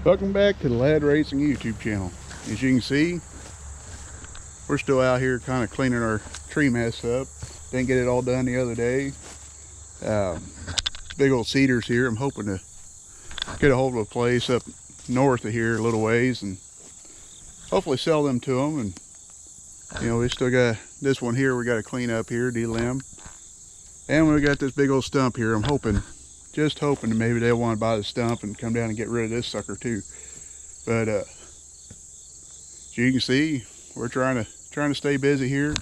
Welcome back to the Lad Racing YouTube channel. As you can see, we're still out here kind of cleaning our tree mess up. Didn't get it all done the other day. Big old cedars here. I'm hoping to get a hold of a place up north of here a little ways and hopefully sell them to them. And you know, we still got this one here we got to clean up here, de-limb. And we got this big old stump here. I'm hoping, just hoping that maybe they'll want to buy the stump and come down and get rid of this sucker too. But as you can see, we're trying to stay busy here.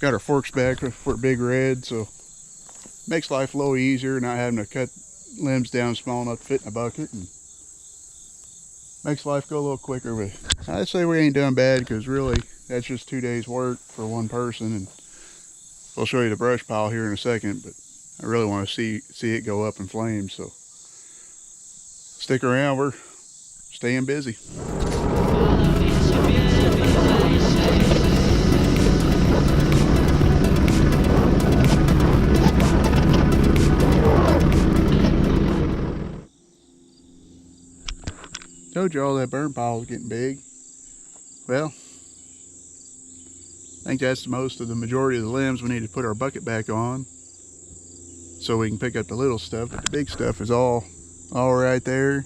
Got our forks back for Big Red, so makes life a little easier, not having to cut limbs down small enough to fit in a bucket, and makes life go a little quicker. But I'd say we ain't done bad, because really that's just 2 days work for one person. And we'll show you the brush pile here in a second, but I really want to see it go up in flames. So stick around, we're staying busy. Told you all that burn pile was getting big. Well, I think that's most of the majority of the limbs we need to put our bucket back on, so we can pick up the little stuff. But the big stuff is all right there.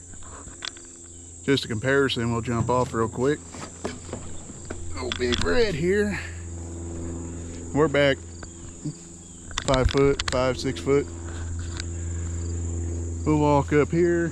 Just a comparison, we'll jump off real quick. Oh, Big Red here. We're back 6 foot. We'll walk up here.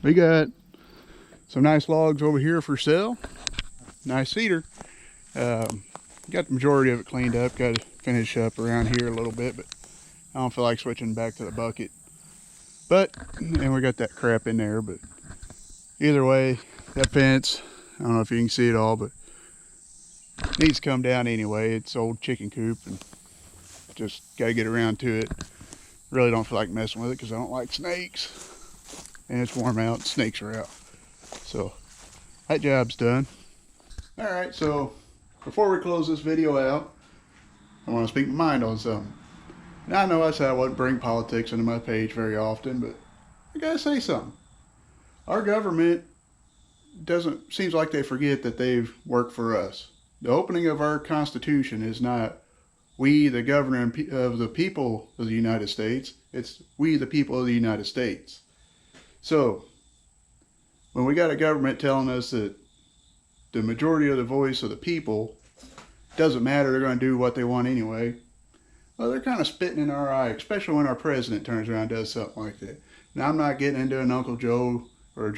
We got some nice logs over here for sale. Nice cedar. Got the majority of it cleaned up. Got to finish up around here a little bit, but I don't feel like switching back to the bucket. And we got that crap in there, but either way, that fence, I don't know if you can see it all, but it needs to come down anyway. It's old chicken coop, and just got to get around to it. Really don't feel like messing with it because I don't like snakes. And it's warm out, snakes are out. So that job's done. All right, so before we close this video out, I want to speak my mind on something. Now I know I said I wouldn't bring politics into my page very often, but I gotta say something. Our government seems like they forget that they've worked for us. The opening of our Constitution is not we the governor of the people of the United States, it's we the people of the United States. So, when we got a government telling us that the majority of the voice of the people doesn't matter, they're going to do what they want anyway, well, they're kind of spitting in our eye, especially when our president turns around and does something like that. Now, I'm not getting into an Uncle Joe or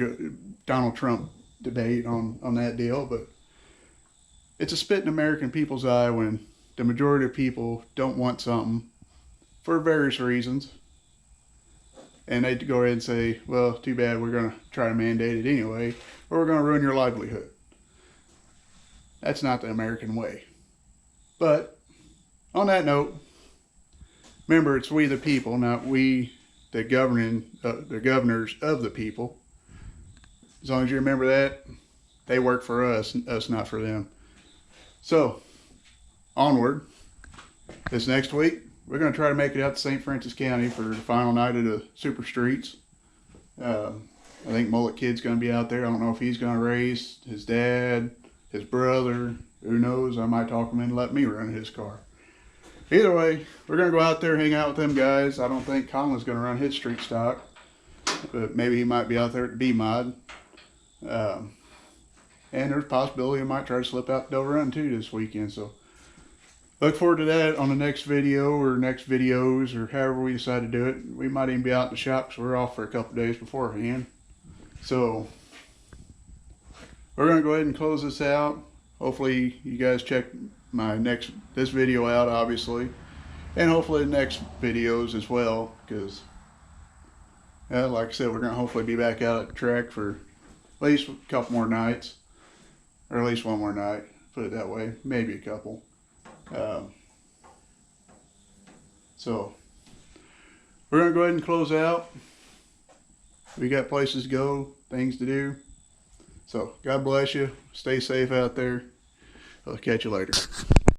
Donald Trump debate on that deal, but it's a spit in the American people's eye when the majority of people don't want something for various reasons. And they go ahead and say, well, too bad, we're going to try to mandate it anyway, or we're going to ruin your livelihood. That's not the American way. But on that note, remember, it's we the people, not we the governors of the people. As long as you remember that, they work for us not for them. So, onward. This next week, we're going to try to make it out to St. Francis County for the final night of the Super Streets. I think Mullet Kid's going to be out there. I don't know if he's going to race, his dad, his brother, who knows. I might talk him into letting me run his car. Either way, we're going to go out there and hang out with them guys. I don't think Colin's going to run his street stock, but maybe he might be out there at the B-Mod. And there's a possibility I might try to slip out to Del Run too this weekend. So look forward to that on the next video or next videos or however we decide to do it. We might even be out in the shop because we're off for a couple days beforehand. So we're going to go ahead and close this out. Hopefully you guys check this video out, obviously, and hopefully the next videos as well, because like I said, we're going to hopefully be back out at the track for at least a couple more nights, or at least one more night, put it that way, maybe a couple. So we're going to go ahead and close out. We got places to go, things to do. So God bless you. Stay safe out there. I'll catch you later.